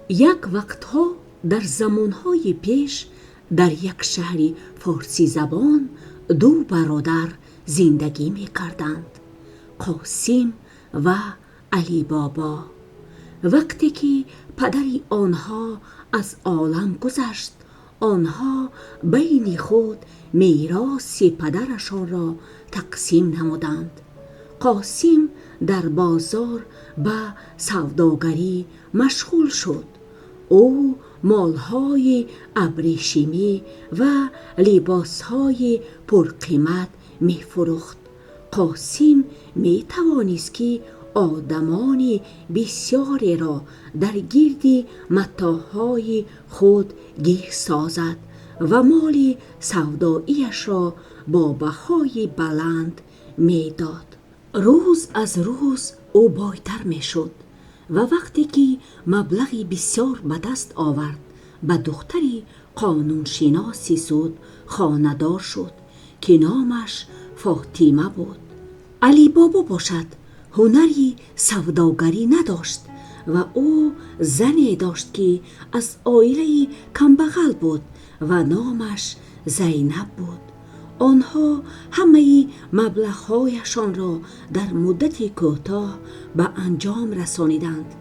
یک وقتها در زمانهای پیش در یک شهر فارسی زبان دو برادر زندگی می کردند، قاسم و علی بابا. وقتی که پدر آنها از عالم گذشت، آنها بین خود میراث پدرشان را تقسیم نمودند. قاسم در بازار به سوداگری مشغول شد. او مالهای ابریشمی و لباسهای پرقیمت می فروخت. قاسم می توانست که آدمان بسیاری را در گرد متاعهای خود گیر سازد و مال سوداییش را با بهای بلند می داد. روز از روز او بایتر می شد و وقتی که مبلغی بسیار به دست آورد، به دختری قانونشناسی زود خانه‌دار شد که نامش فاطمه بود. علی بابا باشد هنری سوداگری نداشت و او زنی داشت که از عائله کمبغل بود و نامش زینب بود. آنها همه مبلغ‌هایشان را در مدت کوتاه به انجام رسانیدند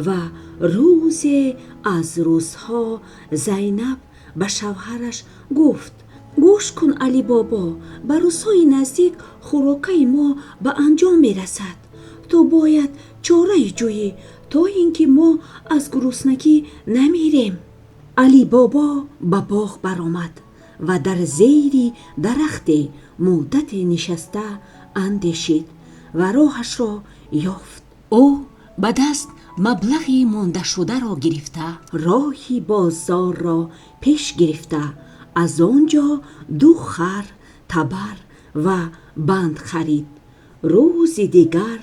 و روزی از روزها زینب به شوهرش گفت: گوش کن علی بابا، به روزهای نزدیک خوراکه ما به انجام می رسد. تو باید چاره جویی تا اینکه ما از گرسنگی نمیریم. علی بابا به باغ برآمد و در زیر درخت مدت نشسته اندیشید و راهش را یافت. او به دست مبلغی مانده شده را گرفته راهی بازار را پیش گرفته از آنجا 2 خر، تبر و بند خرید. روز دیگر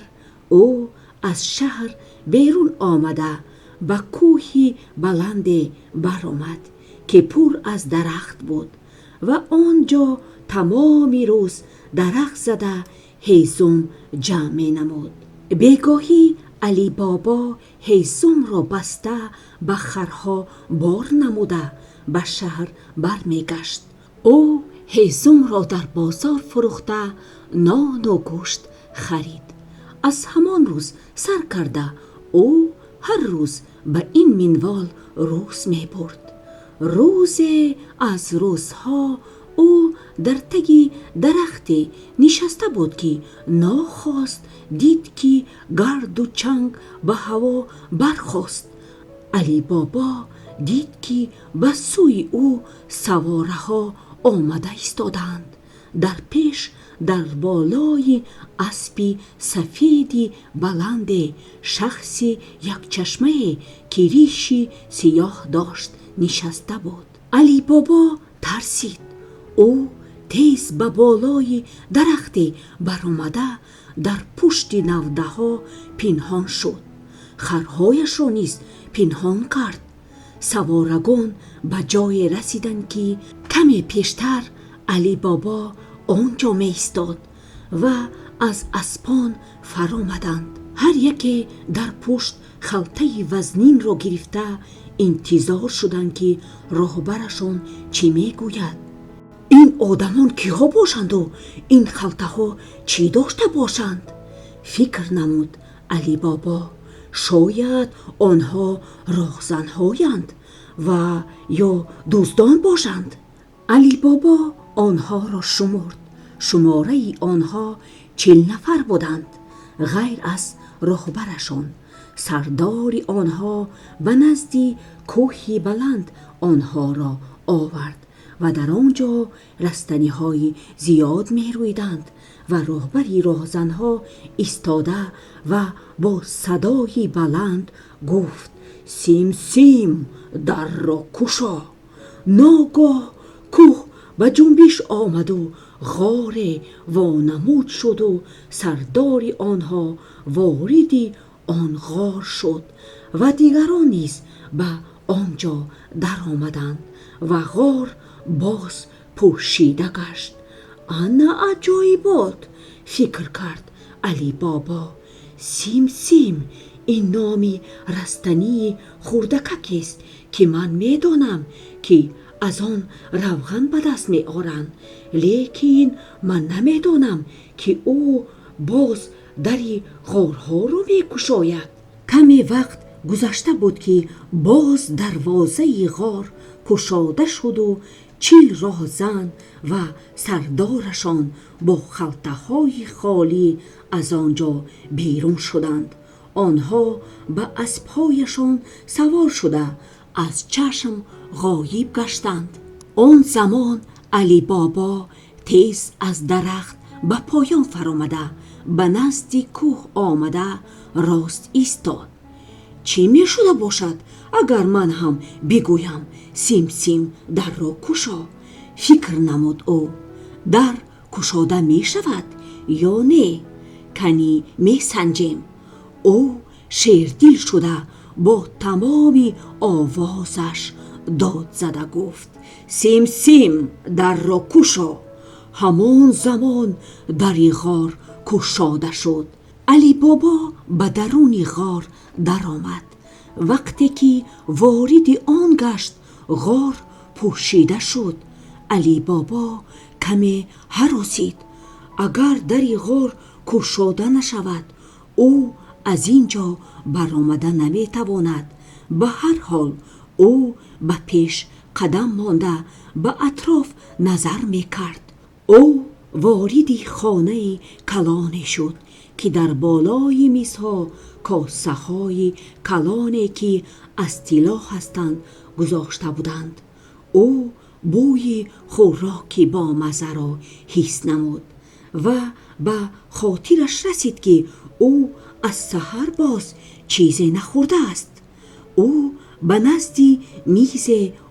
او از شهر بیرون آمده به کوهی بلند برآمد که پر از درخت بود و آنجا تمام روز درخت زده هیزم جمع نمود. بیگاهی علی بابا هیزم را بسته به خرها بار نموده به شهر برمیگشت. او هیزم را در بازار فروخته نان و گوشت خرید. از همان روز سر کرده او هر روز به این منوال روز می برد. روز از روزها او در تگی درختی نشسته بود که ناخواست دید که گرد و چنگ به هوا برخاست. علی بابا دید که به سوی او سواره ها آمده ایستادند. در پیش در بالای اسبی سفیدی بلند شخصی یک چشمه که ریشی سیاه داشت نشسته بود. علی بابا ترسید. او تیز به بالای درختی برآمده در پشت نوده ها پنهان شد. خرهایش را نیز پنهان کرد. سوارگان به جای رسیدند که کمی پیشتر علی بابا آنجا می ایستاد و از اسبان فرآمدند. هر یکی در پشت خلطه وزنین را گرفته انتظار شدند که راهبرشان چی می گوید. این آدمان کیها باشند و این خلطه ها چی داشته باشند؟ فکر نمود علی بابا. شاید آنها راهزن‌هایند و یا دزدان باشند. علی بابا آنها را شمرد. شماره آنها 40 نفر بودند غیر از راهبرشان. سردار آنها به نزد کوهی بلند آنها را آورد و در آنجا رستنی های زیاد می رویدند و راهبری راهزنها ایستاده و با صدای بلند گفت: سیم سیم در را کشا. ناگاه کوه به جنبش آمد و غار وانمود شد و سردار آنها وارد آن غار شد و دیگران نیز به آنجا در آمدند و غار باز پوشیده گشت. انا عجایبات، فکر کرد علی بابا. سیم سیم این نامی رستنی خوردکک است که من میدانم که از آن روغن به دست می آرند، لیکن من نمیدانم که او باز دری غارها رو می گشاید. کمی وقت گذشته بود که باز دروازه غار گشاده شد و 40 راهزن و سردارشان با خلطه های خالی از آنجا بیرون شدند. آنها به اسب‌هایشان سوار شده از چشم غایب گشتند. آن زمان علی بابا تیز از درخت به پایان فرآمده به نزد کوه آمده راست ایستاد. چی می شده باشد اگر من هم بگویم سیم سیم در را گشا؟ فکر نمود او. در گشاده می شود یا نه؟ کنی می سنجیم. او شیردل شده با تمام آوازش داد زده گفت سیم سیم در را گشا. همان زمان دری غار گشاده شد. علی بابا به درون غار در آمد. وقتی که وارد آن گشت غار پوشیده شد. علی بابا کمی هراسید. اگر دری غار گشاده نشود او از اینجا برآمده نمی تواند. به هر حال او به پیش قدم مانده به اطراف نظر می کرد. او وارد خانه کلانی شد که در بالای میزها کاسه های کلانی که از طلا هستند گذاشته بودند. او بوی خوراکی با مزه را حس نمود و به خاطرش رسید که او از سحر باز چیزی نخورده است. او به نزد میز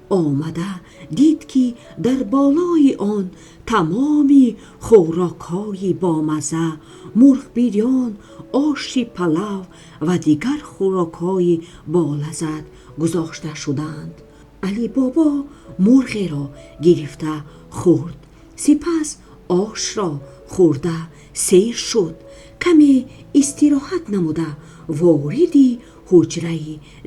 آمده دید که در بالای آن تمامی خوراک‌های با مزه، مرغ بریان، آش پلو و دیگر خوراک‌های با لذت گذاشته شدند. علی بابا مرغ را گرفته خورد، سپس آش را خورده سیر شد. کمی استراحت نموده وارد حجره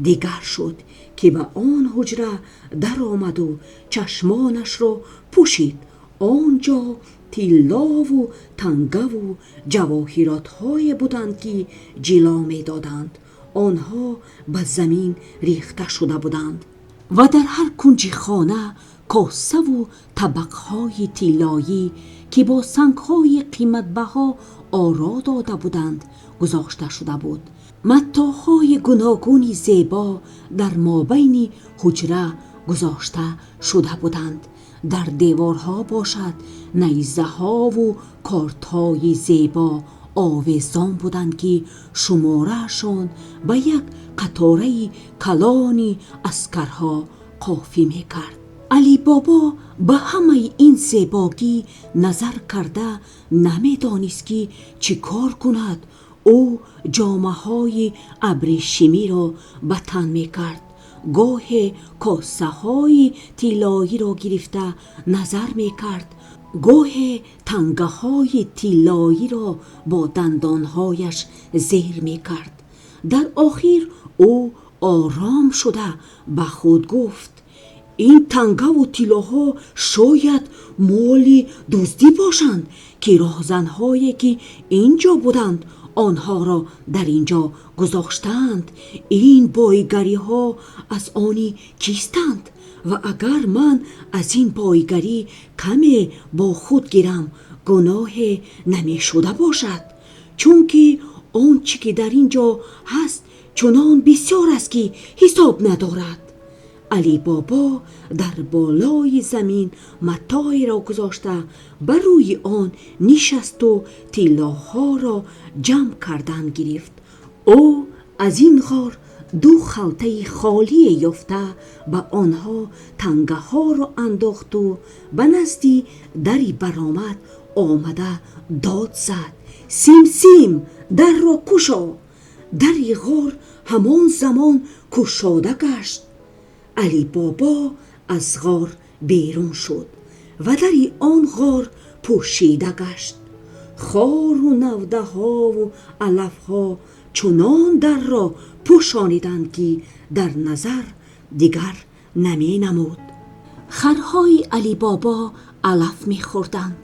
دیگر شد که به آن حجره در آمد و چشمانش را پوشید. آنجا طلا و تنگه و جواهرات های بودند که جلا می دادند. آنها به زمین ریخته شده بودند و در هر کنج خانه کاسه و طبقهای طلایی که با سنگ‌های قیمت بها آرا داده بودند گذاشته شده بود. متاعهای گوناگون زیبا در مابین حجره گذاشته شده بودند. در دیوارها باشد نیزه ها و کارت های زیبا آویزان بودند که شمارهشان به یک قطاره کلان عسکرها قافی می کرد. علی بابا به همه این زیباگی نظر کرده نمی دانست که چی کار کند. او جامه های ابریشمی را به تن می کرد. گاه کاسه های طلایی را گرفته نظر می کرد، گاه تنگه های طلایی را با دندانهایش زیر می کرد. در آخر او آرام شده به خود گفت این تنگه و طلاها شاید مال دزدی باشند که راهزنهایی که اینجا بودند آنها را در اینجا گذاشتند. این بایگری ها از آنی کیستند و اگر من از این بایگری کمی با خود گیرم گناه نمی شده باشد، چون که آنچه که در اینجا هست چنان بسیار است که حساب ندارد. علی بابا در بالای زمین متاعی را گذاشته بر روی آن نشست و طلاها را جمع کردن گرفت. او از این غار 2 خلطه خالی یافته به آنها تنگه ها را انداخت و به نزد دری برآمد آمده داد زد سیم سیم در را گشا. دری غار همان زمان گشاده گشت. علی بابا از غار بیرون شد و در آن غار پوشیده گشت. خار و نوده ها و علف ها چنان در را پوشانیدند که در نظر دیگر نمی نمود. خرهای علی بابا علف می خوردند.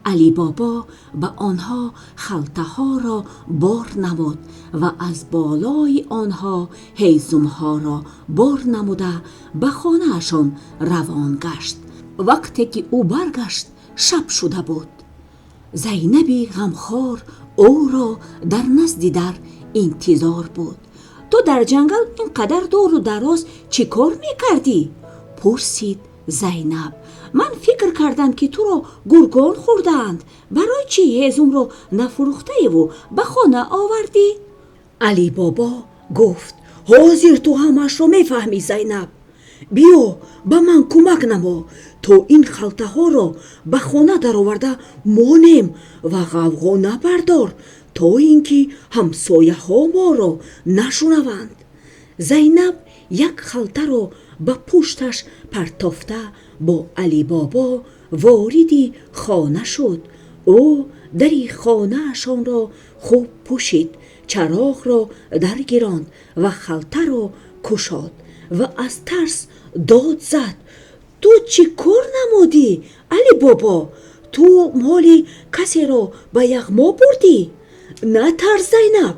علی بابا به آنها خلطه ها را بار نمود و از بالای آنها هیزم ها را بار نموده به خانه اشان روان گشت. وقتی که او برگشت شب شده بود. زینب غمخوار او را در نزد در انتظار بود. تو در جنگل اینقدر دور و دراز چی کار میکردی؟ پرسید زینب. من فکر کردم که تو را گرگان خوردند. برای چی هیزم رو نفروخته و به خانه آوردی؟ علی بابا گفت حاضر تو همش رو میفهمی زینب. بیا به من کمک نما تا این خلطه ها را به خانه در آورده مانیم و غوغا نبردار تا اینکه همسایه ها ما را نشنوند. زینب یک خلطه را به پشتش پرتافته با علی بابا واردی خانه شد. او دری خانه اشان را خوب پوشید، چراغ را درگیراند و خلطه را کشاد و از ترس داد زد. تو چی کار نمودی علی بابا؟ تو مالی کسی را به یغما بردی؟ نه ترس زینب،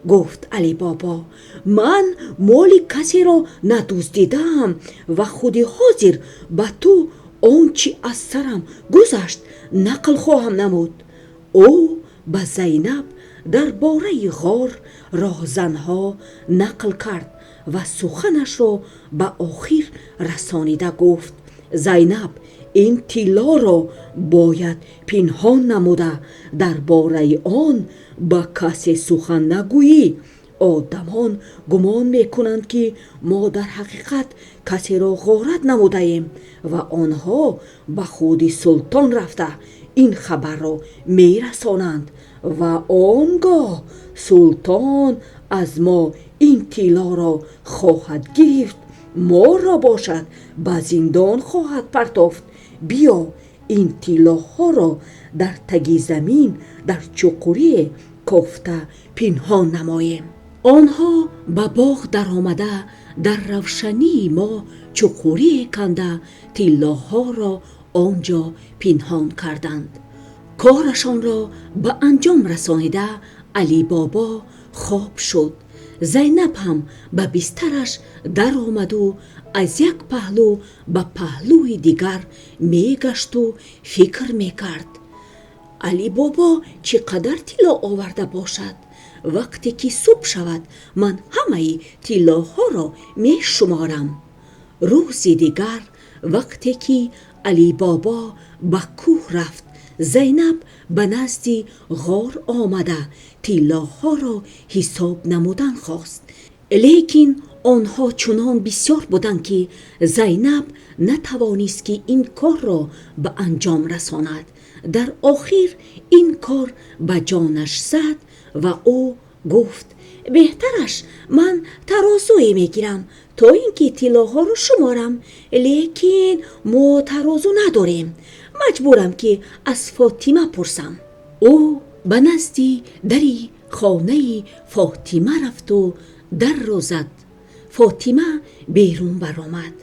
گفت علی بابا. من مالی کسی را ندزدیدم و خودی حاضر به تو آنچه از سرم گذشت نقل خواهم نمود. او به زینب درباره غار راهزنها نقل کرد و سخنش را به آخر رسانیده گفت زینب این طلا را باید پنهان نموده درباره آن به کسی سخن نگویی. آدمان گمان میکنند که ما در حقیقت کسی را غارت نموده ایم و آنها به خود سلطان رفته این خبر را میرسانند و آنگاه سلطان از ما این طلا را خواهد گرفت، ما را باشد به زندان خواهد پرتافت. بیا این طلاها را در تگی زمین در چقوری کفته پنهان نماییم. آنها به باغ در آمده در روشنی ما چقوری کنده طلاها را آنجا پنهان کردند. کارشان را به انجام رسانیده علی بابا خواب شد. زینب هم به بسترش در آمد و از یک پهلو به پهلوی دیگر می گشت و فکر می کرد. علی بابا چقدر طلا آورده باشد؟ وقتی که صبح شود من همه طلاها را می شمارم. روز دیگر وقتی که علی بابا به کوه رفت، زینب به نزد غار آمده طلاها را حساب نمودن خواست، لیکن آنها چنان بسیار بودند که زینب نتوانست که این کار را به انجام رساند. در آخر این کار به جانش زد و او گفت بهترش من ترازوی میگیرم تا اینکه طلاها رو شمارم، لیکن ما ترازو نداریم، مجبورم که از فاطمه پرسم. او به نزد دری خانه فاطمه رفت و در را زد. فاطمه بیرون برآمد.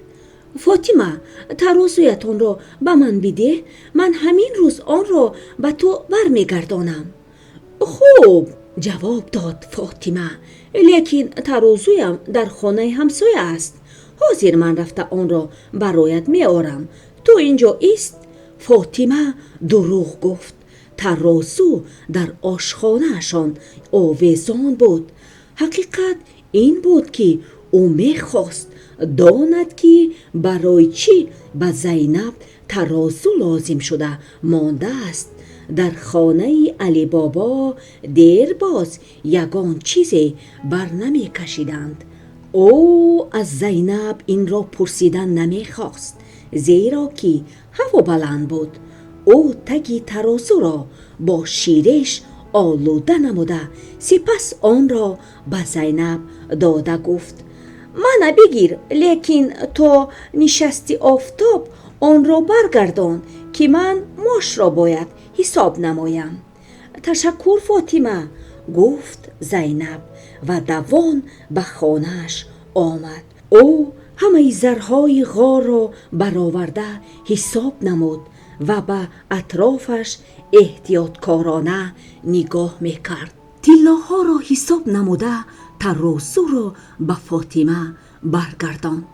فاطمه ترازویتان را به من بده، من همین روز آن را به تو برمیگردانم. خوب، جواب داد فاطمه، لیکن ترازویم در خانه همسایه است. حاضر من رفته آن را برایت می آورم، تو اینجا ایست. فاطمه دروغ گفت. ترازو در آشخانه اشان آویزان بود. حقیقت این بود که او می خواست داند که برای چی به زینب ترازو لازم شده مانده است. در خانه علی بابا دیر باز یگان چیزی بر نمی کشیدند. او از زینب این را پرسیدن نمی خواست، زیرا که هوا بلند بود. او تگی ترازو را با شیرش آلوده نموده سپس آن را به زینب داده گفت من بگیر، لیکن تو نشستی آفتاب آن را برگردان که من ماش را باید حساب نمایم. تشکر فاطمه، گفت زینب و دوان به خانه‌اش آمد. او همه زرهای غار را برآورده حساب نمود و به اطرافش احتیاطکارانه نگاه میکرد. طلاها را حساب نموده ترازو را به فاطمه برگرداند.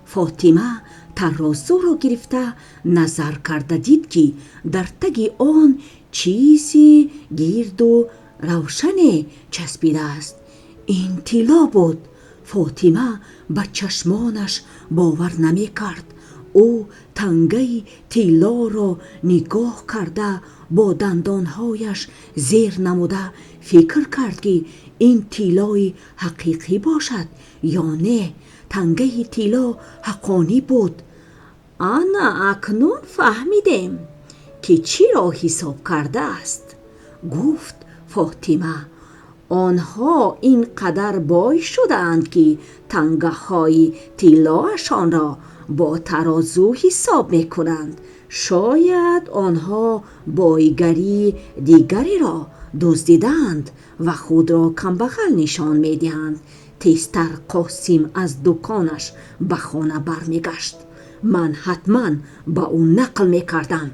فاطمه ترازو را گرفته نظر کرده دید که در تگ آن چیزی گرد و روشن چسبیده است. این طلا بود. فاطمه به چشمانش باور نمی کرد. او تنگه طلا را نگاه کرده با دندانهایش زیر نموده فکر کرد که این طلای حقیقی باشد یا نه. تنگه طلا حقانی بود. انا اکنون فهمیدم که چی را حساب کرده است، گفت فاطمه. آنها اینقدر بای شدند که تنگه های طلایشان را با ترازو حساب می کنند. شاید آنها بایگری دیگری را دزدیدند و خود را کمبغل نشان می دهند. تیزتر قاسم از دکانش به خانه برمیگشت. من حتما با او نقل می کردم.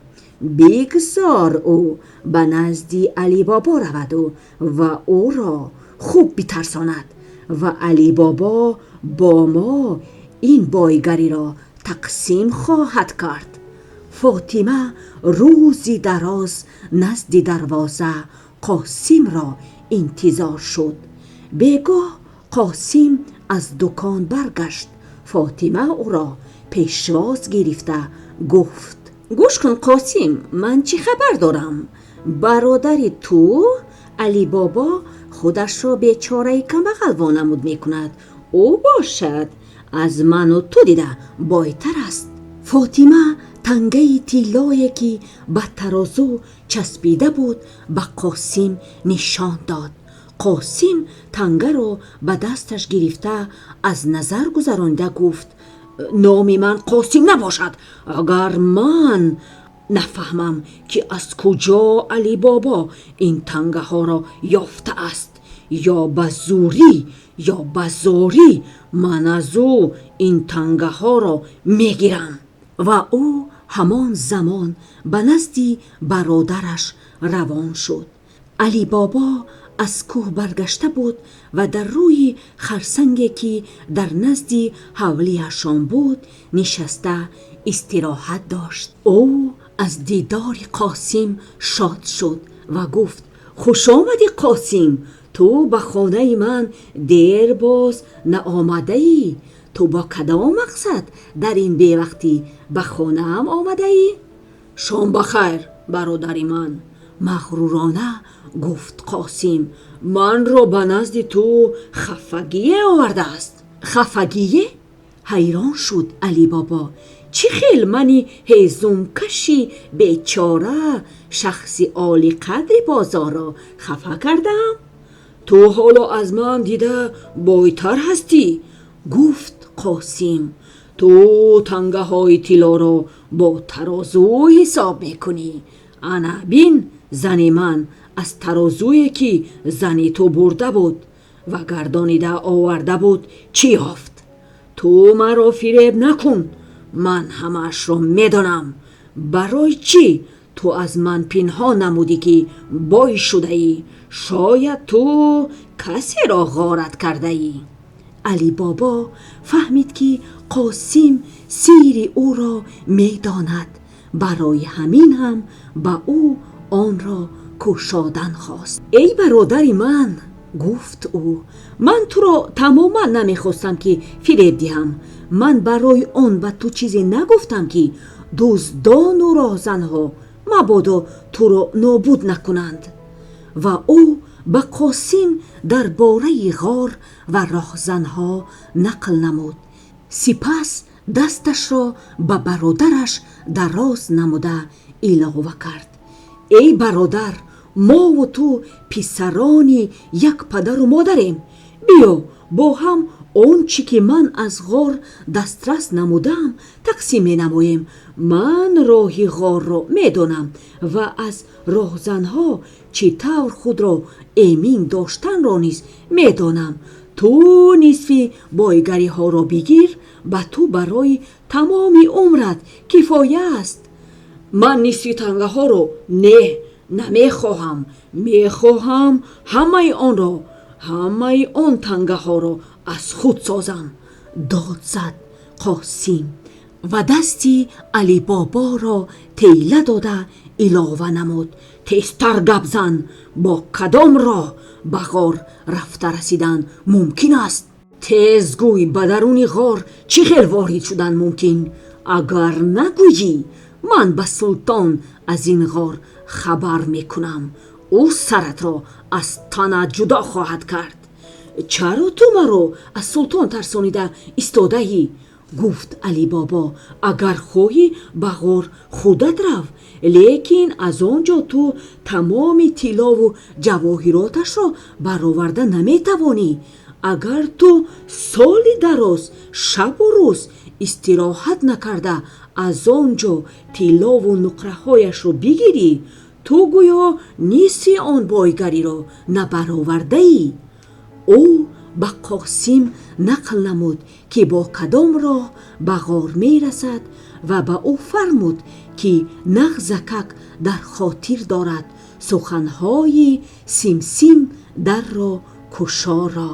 بگذار او به نزدی علی بابا رود و او را خوب بترساند و علی بابا با ما این بایگری را تقسیم خواهد کرد. فاطمه روزی دراز نزد دروازه قاسم را انتظار شد. بیگاه قاسم از دکان برگشت. فاطمه او را پیشواز گرفته گفت: گوش کن قاسم، من چی خبر دارم؟ برادر تو علی بابا خودش را بیچاره کمبغل وانمود می کند. او باشد از من و تو دیده بایتر است. فاطمه تنگه طلایی که به ترازو چسبیده بود به قاسم نشان داد. قاسم تنگه را به دستش گرفته از نظر گذرانده گفت: نام من قاسم نباشد اگر من نفهمم که از کجا علی بابا این تنگه ها را یافته است. یا به زوری یا به زاری من از او این تنگه ها را میگیرم. و او همان زمان به نزد برادرش روان شد. علی بابا از کوه برگشته بود و در روی خرسنگی که در نزد حولیشان بود نشسته استراحت داشت. او از دیدار قاسم شاد شد و گفت: خوش آمدی قاسم، تو به خانه من دیر باز نآمده ای. تو با کدام مقصد در این بی وقتی به خانه هم آمده ای؟ شام بخیر برادر من، مغرورانه گفت قاسم. من را به نزد تو خفگی آورده است. خفگی؟ حیران شد علی بابا. چی خیل منی هیزم کشی بیچاره شخص عالی قدر بازار را خفه کردم؟ تو حالا از من دیده بایتر هستی، گفت قاسم. تو تنگه های طلا را با ترازو حساب میکنی. انا بین زن من از ترازویی که زن تو برده بود و گردانیده آورده بود چی یافت؟ تو مرا فریب نکن، من همش را میدانم. برای چی تو از من پنهان نمودی که بای شده ای؟ شاید تو کسی را غارت کرده ای. علی بابا فهمید که قاسم سیر او را میداند. برای همین هم به او آن را گشادن خواست. ای برادر من، گفت او، من تو را تماما نمیخواستم که فریب دهم. من برای آن به تو چیزی نگفتم که دزدان و راهزنها مبادا تو را نابود نکنند. و او به قاسم درباره غار و راهزنها نقل نمود. سپس دستش را به برادرش دراز نموده علاوه کرد: ای برادر، ما و تو پسرانی یک پدر و مادریم. بیا با هم اون چی که من از غار دسترس نمودم تقسیم نمویم. من راه غار را میدانم و از راهزنها چطور خود را امین داشتن را نیز میدانم. تو نصف بایگری ها را بگیر، به تو برای تمام عمرت کفایه است. من نصف تنگه ها را نمیخواهم، میخواهم همه آن تنگه ها را از خود سازم. داد زد قاسم و دستی علی بابا را تیله داده علاوه نمود: تیزتر گپ زن، با کدام راه به غار رفته رسیدن ممکن است؟ تیزگوی به درون غار چه خیل وارد شدن ممکن؟ اگر نگویی من به سلطان از این غار خبر میکنم، او سرت را از تنت جدا خواهد کرد. چرا تو مرا از سلطان ترسانیده ایستاده‌ای؟ گفت علی بابا: اگر خواهی به غار خودت رو، لیکن از آنجا تو تمام طلا و جواهراتش را برآورده نمیتوانی. اگر تو سال دراز شب و روز استراحت نکرده از آنجا طلا و نقره هایش را بگیری، تو گویا نصف آن بایگری را نبرآورده ای. او به قاسم نقل نمود که با کدام راه به غار می رسد و به او فرمود که نغزکک در خاطر دارد سخنهای سیمسیم در را کشا را.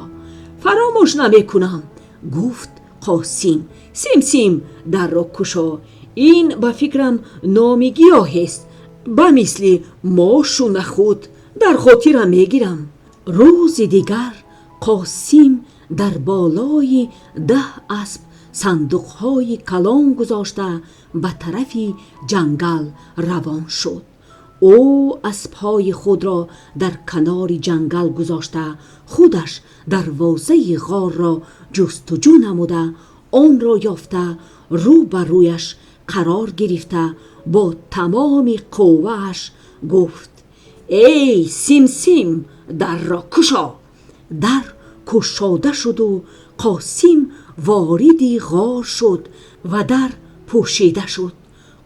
فراموش نمی کنم، گفت قاسم. سیمسیم در را کشا، این به فکرم نام گیاه است، به مثل ماش و نخود در خاطرم می گیرم. روز دیگر قاسم در بالای 10 اسب صندوقهای کلان گذاشته به طرف جنگل روان شد. او اسبهای خود را در کنار جنگل گذاشته خودش دروازه غار را جستجو نموده آن را یافته رو بر رویش قرار گرفته با تمام قوهش گفت: ای سیمسیم، در را کشا. در کشاده شد و قاسم وارد غار شد و در پوشیده شد.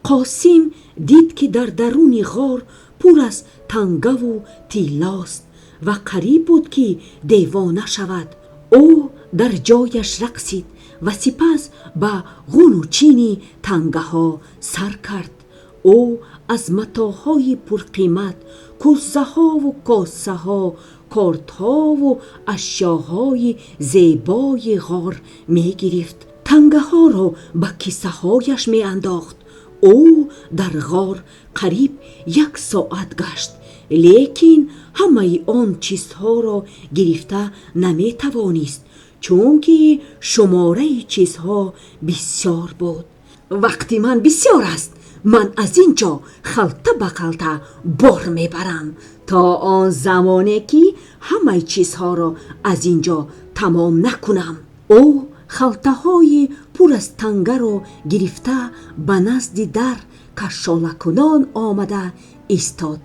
قاسم دید که در درون غار پر از تنگه و طلاست و قریب بود که دیوانه شود. او در جایش رقصید و سپس به غون و چین تنگه ها سر کرد. او از متاعهای پرقیمت، کوزه ها و کاسه ها، کارت ها و اشیاهای زیبای غار می گرفت. تنگه ها را به کیسه هایش می انداخت. او در غار قریب 1 ساعت گشت، لیکن همه آن چیزها را گرفته نمی توانست، چون که شماره چیزها بسیار بود. وقتی من بسیار است، من از اینجا خلطه به خلطه بار میبرم تا آن زمانی که همه چیزها را از اینجا تمام نکنم. او خلطه های پر از تنگه را گرفته به نزد در کشاله کنان آمده ایستاد.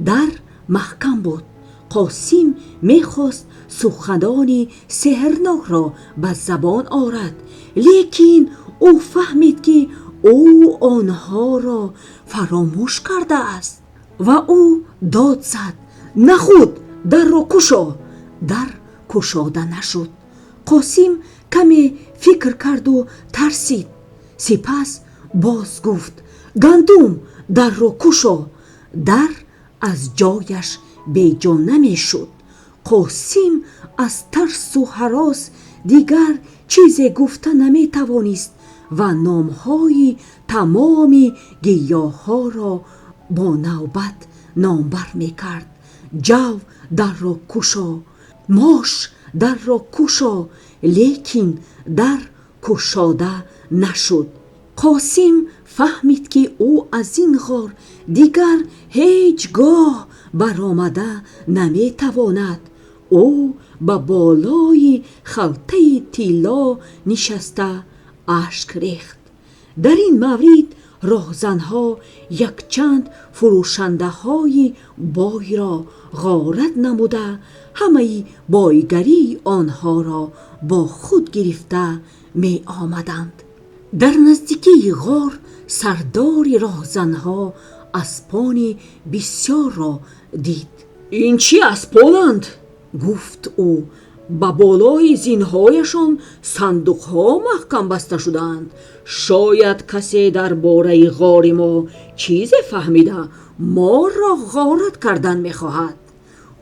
در محکم بود. قاسم میخواست سخنان سحرناک را به زبان آورد، لیکن او فهمید که او آنها را فراموش کرده است و او داد زد: نخود، در را کشا. در کشاده نشد. قاسم کمی فکر کرد و ترسید. سپس باز گفت: گندم، در را کشا. در از جایش بیجا نمی شد. قاسم از ترس و هراس دیگر چیزی گفته نمی توانست و نامهای تمام گیاه ها را با نوبت نامبر می کرد. جو در را کشا، ماش در را کشا، لیکن در کشاده نشد. قاسم فهمید که او از این غار دیگر هیچگاه برآمده نمی تواند. او به بالای خلطه طلا نشسته اشک ریخت. در این مورد راهزنها یک چند فروشنده های بای را غارت نموده همه بایگری آنها را با خود گرفته می آمدند. در نزدیکی غار سرداری راهزنها اسپان بسیار را دید. این چی اسپانند؟ گفت او. با بالای زینهایشان صندوقها محکم بسته شدند. شاید کسی در باره غار ما چیزی فهمیده ما را غارت کردن میخواهد.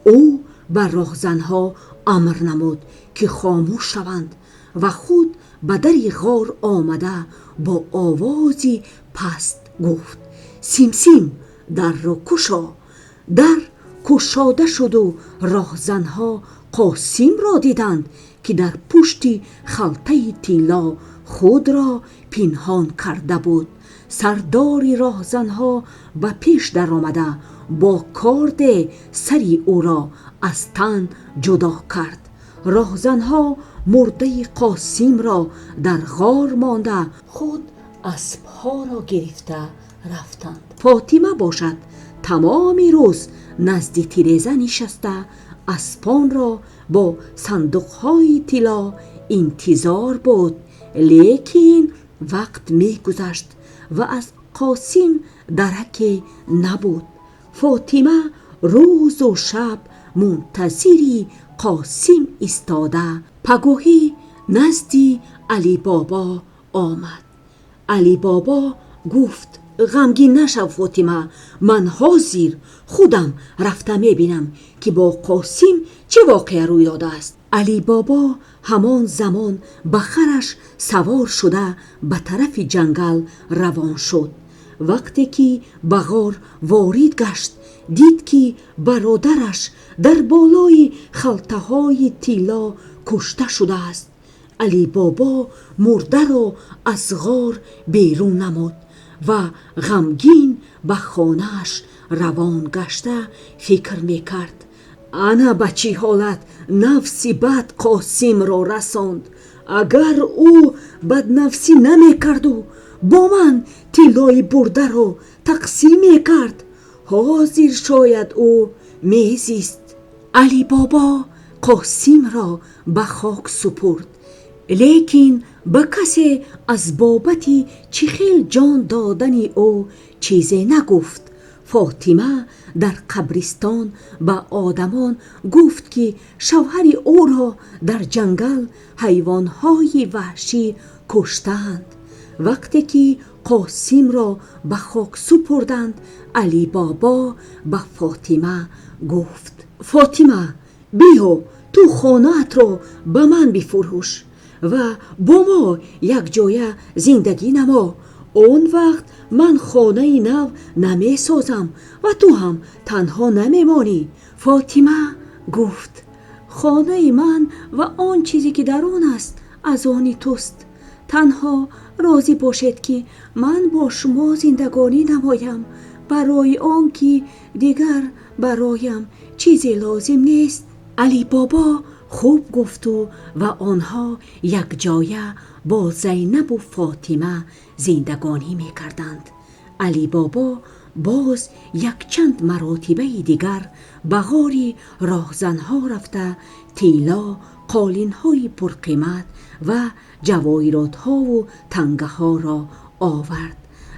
او بر راهزنها امر نمود که خاموش شوند و خود به در غار آمده با آوازی پست گفت: سیم سیم در را گشا. در گشاده شد و راهزنها قاسم را دیدند که در پشت خلطه طلا خود را پنهان کرده بود. سردار راهزنها به پیش در آمده با کارد سری او را از تن جدا کرد. راهزنها مرده قاسم را در غار مانده خود اسبها را گرفته رفتند. فاطمه باشد تمام روز نزد تیریزه نشسته اسبان را با صندوقهای طلا انتظار بود، لیکن وقت می گذشت و از قاسم درکی نبود. فاطمه روز و شب منتظری قاسم ایستاده پگاهی نزد علی بابا آمد. علی بابا گفت: غمگین نشو فاطمه، من حاضر خودم رفته میبینم که با قاسم چه واقعه روی داده است. علی بابا همان زمان به خرش سوار شده به طرف جنگل روان شد. وقتی که به غار وارد گشت دید که برادرش در بالای خلطه های طلا کشته شده است. علی بابا مرده را از غار بیرون نمود و غمگین به خانه‌اش روان گشته فکر میکرد: انا به چه حالت نفس بد قاسم را رساند؟ اگر او بد نفسی نمیکرد و با من طلای برده را تقسیم میکرد، حاضر شاید او میزیست. علی بابا قاسم را به خاک سپرد، لیکن به کسی از بابت چخیل جان دادن او چیزی نگفت. فاطمه در قبرستان به آدمان گفت که شوهر او را در جنگل حیوانهای وحشی کشتند. وقتی که قاسم را به خاک سپردند علی بابا به فاطمه گفت: فاطمه بیا تو خانه‌ات را به من بفروش و با ما یک جای زندگی نما. اون وقت من خانه نو نمی سازم و تو هم تنها نمی مانی. فاطمه گفت: خانه من و آن چیزی که در آن است از آن توست. تنها راضی باشید که من با شما زندگانی نمایم، برای آن که دیگر برایم چیزی لازم نیست. علی بابا خوب گفت و آنها یک جایه با زینب و فاطمه زندگانی می کردند. علی بابا باز یک چند مراتبه دیگر به غار راهزنها رفته طلا، قالین‌های پرقیمت و جواهرات ها و تنگه ها را آورد.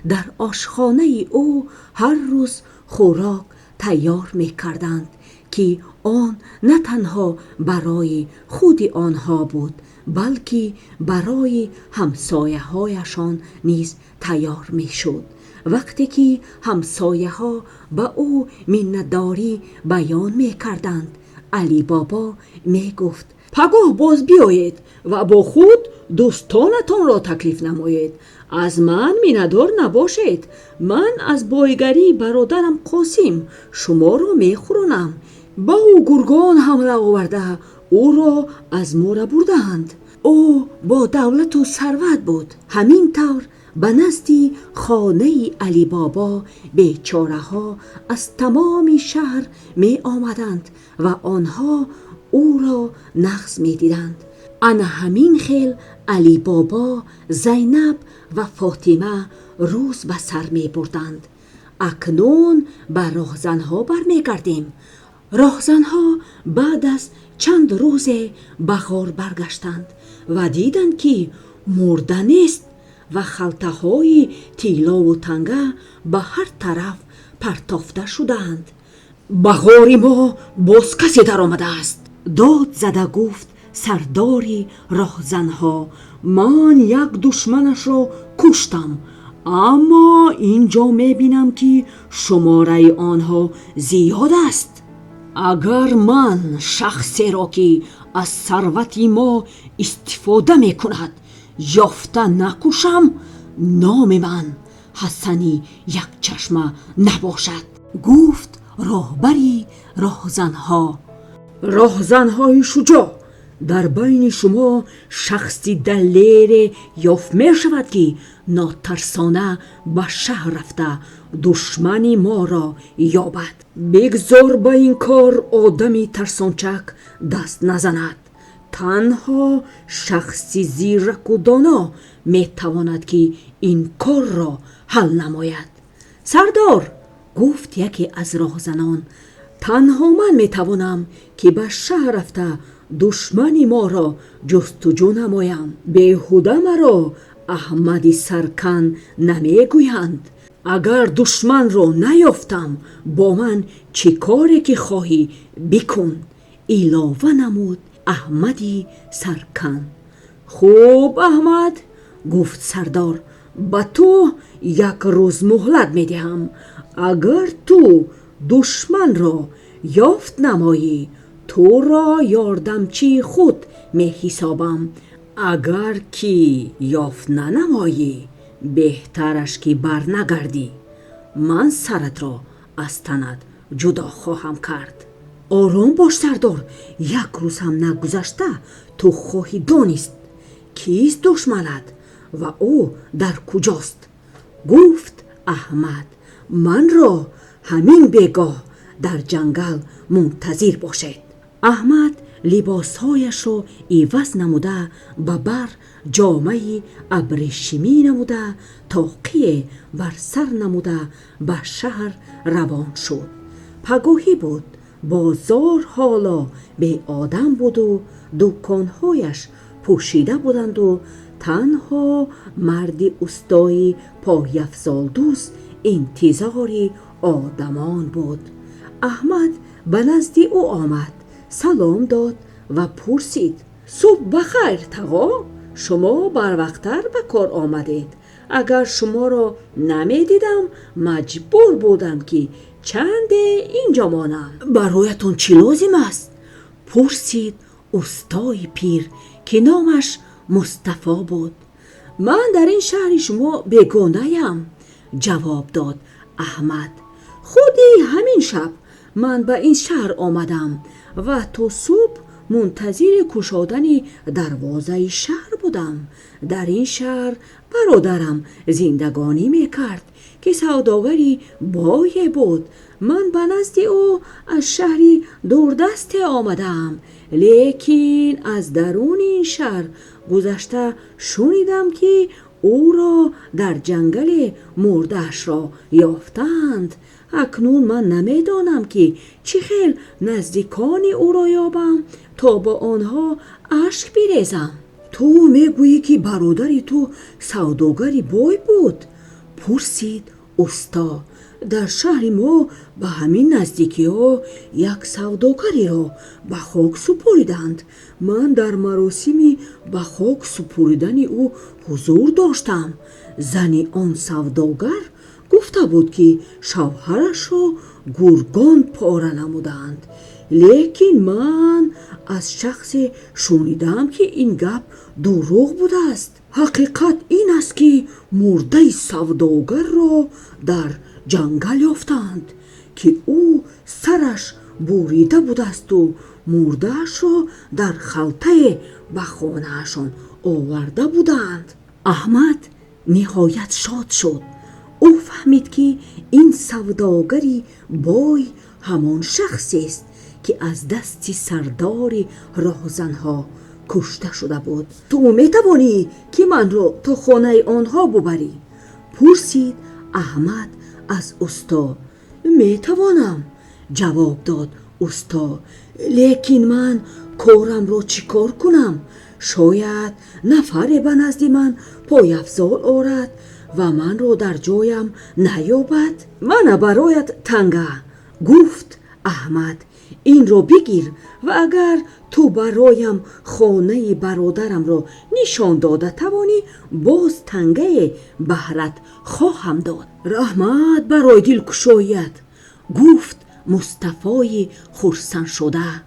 در آشخانه او هر روز خوراک تیار می کردند که آن نه تنها برای خود آنها بود بلکه برای همسایه هایشان نیز تیار می شد. وقتی که همسایه ها به او منتداری بیان می کردند علی بابا می گفت: پگاه باز بیایید و با خود دوستانتان را تکلیف نمایید. از من منتدار نباشید. من از بایگری برادرم قاسم شما را می خورانم. با او گرگان حمله آورده او را از ما بردند. او با دولت و ثروت بود. همین طور به نزد خانه علی بابا بیچاره ها از تمام شهر می آمدند و آنها او را نغز می دیدند. انا همین خیل علی بابا، زینب و فاطمه روز به سر می بردند. اکنون به راهزنها برمی گردیم. راهزنها بعد از چند روز به غار برگشتند و دیدند که مرده نیست و خلطه های طلا و تنگه به هر طرف پرتافته شدند. به غار ما باز کسی در آمده است. داد زده گفت سرداری راهزنها: من یک دشمنش را کشتم، اما اینجا میبینم که شماره آنها زیاد است. اگر من شخصی را که از ثروت ما استفاده میکند یافته نکشم، نام من حسنی یک چشمه نباشد. گفت راهبری راهزنها: راهزنهای شجاع، در بین شما شخصی دلیر یافت می شود که ناترسانه به شهر رفته دشمن ما را یابد. بگذار به این کار آدمی ترسانچک دست نزند. تنها شخصی زیرک و دانا می تواند که این کار را حل نماید. سردار، گفت یکی از راهزنان، تنها من می توانم که به شهر رفته دشمن ما را جستجو نمایم. بیهوده مرا احمد سرکن نمی گویند. اگر دشمن را نیافتم با من چه کاری که خواهی بکن. علاوه نمود احمدی سرکن. خوب احمد، گفت سردار، به تو یک روز مهلت می دهم. اگر تو دشمن را یافت نمایی تو را یاردمچی خود می حسابم. اگر که یافت ننمایی بهترش که بر نگردی. من سرت را از تنت جدا خواهم کرد. آرام باش سردار، یک روز هم نگذشته تو خواهی دانست کیست دشمنت و او در کجاست. گفت احمد: من را همین بگاه در جنگل منتظر باشد. احمد لباسهایش را عوض نموده به بر جامه ابریشمی نموده تاقی بر سر نموده به شهر روان شد. پگاهی بود، بازار حالا به آدم بود و دکانهایش پوشیده بودند و تنها مرد استای پایفزال دوست انتظاری آدمان بود. احمد به نزد او آمد، سلام داد و پرسید: صبح بخیر تقا، شما بروقتر به کار آمدید. اگر شما را نمی دیدم مجبور بودم که چند اینجا مانم. برایتون چی لازم است؟ پرسید استای پیر که نامش مصطفی بود. من در این شهر شما بیگانه‌ام، جواب داد احمد. خودی همین شب من به این شهر آمدم و تا صبح منتظر گشادن دروازه شهر بودم. در این شهر برادرم زندگانی میکرد که سوداگری بای بود. من به نزد او از شهری دوردست آمدم، لیکن از درون این شهر گذشته شنیدم که او را در جنگل مرده‌اش را یافتند. اکنون من نمیدانم که چه خیل نزدیکان او را یابم تا با آنها اشک بریزم. تو میگویی که برادری تو سوداگری بای بود؟ پرسید استا. در شهر ما به همین نزدیکی ها یک سوداگری را به خاک سپریدند. من در مراسمی به خاک سپریدن او حضور داشتم. زن آن سوداگر گفته بود که شوهرش را گرگان پاره نمودند، لیکن من از شخصی شنیدم که این گپ دروغ بوده است. حقیقت این است که مرده سوداگر را در جنگل یافتند که او سرش بریده بوده است و مرده‌اش را در خلطه به خانه‌شان آورده بودند. احمد نهایت شاد شد. او فهمید که این سوداگری بای همان شخصی است که از دست سردار راهزنها کشته شده بود. تو میتوانی که من را تا خانه آنها ببری؟ پرسید احمد از استا. میتوانم، جواب داد استا لیکن من کارم رو چی کار کنم؟ شاید نفر به نزد من پای افزار آرد و من رو در جایم نیابد. من برایت تنگه، گفت احمد. این رو بگیر و اگر تو برایم خانه برادرم را نشان داده توانی باز تنگه بهرت خواهم داد. رحمت برای دلگشاییت، گفت مصطفی خرسند شده.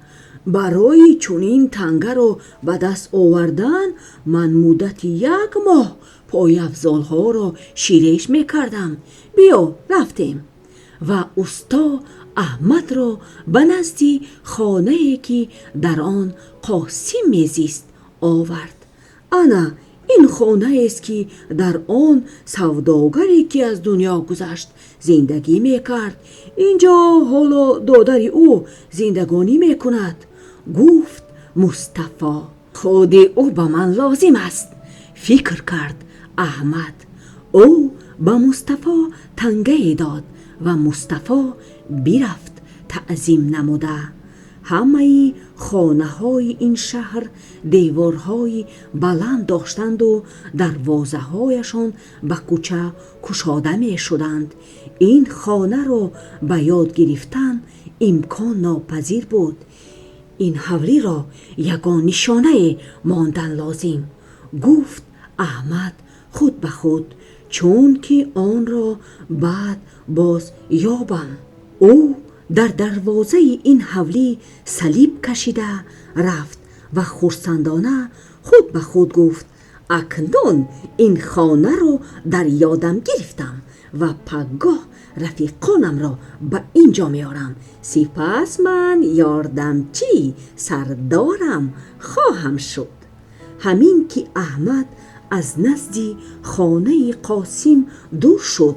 برای چنین تنگه را به دست آوردن من مدت 1 ماه پای افزالها را شیرش میکردم. بیا رفتیم و استا احمد را به نزدی خانه‌ای که در آن قاسم میزیست آورد. انا این خانه است که در آن سوداگری که از دنیا گذشت زندگی میکرد. اینجا حالا دادر او زندگانی میکند، گفت مصطفی. خود او به من لازم است، فکر کرد احمد. او به مصطفی تنگه داد و مصطفی برفت تعظیم نموده. همه خانه های این شهر دیوارهای بلند داشتند و دروازه هایشان به کوچه کشاده می شدند. این خانه را به یاد گرفتن امکان ناپذیر بود. این حولی را یگان نشانه ماندن لازم، گفت احمد خود به خود، چون که آن را بعد باز یابم. او در دروازه این حولی صلیب کشیده رفت و خرسندانه خود به خود گفت اکنون این خانه را در یادم گرفتم و پگاه رفیقانم را به اینجا میارم. سپس من یاردمچی سردارم خواهم شد. همین که احمد از نزدی خانه قاسم دور شد،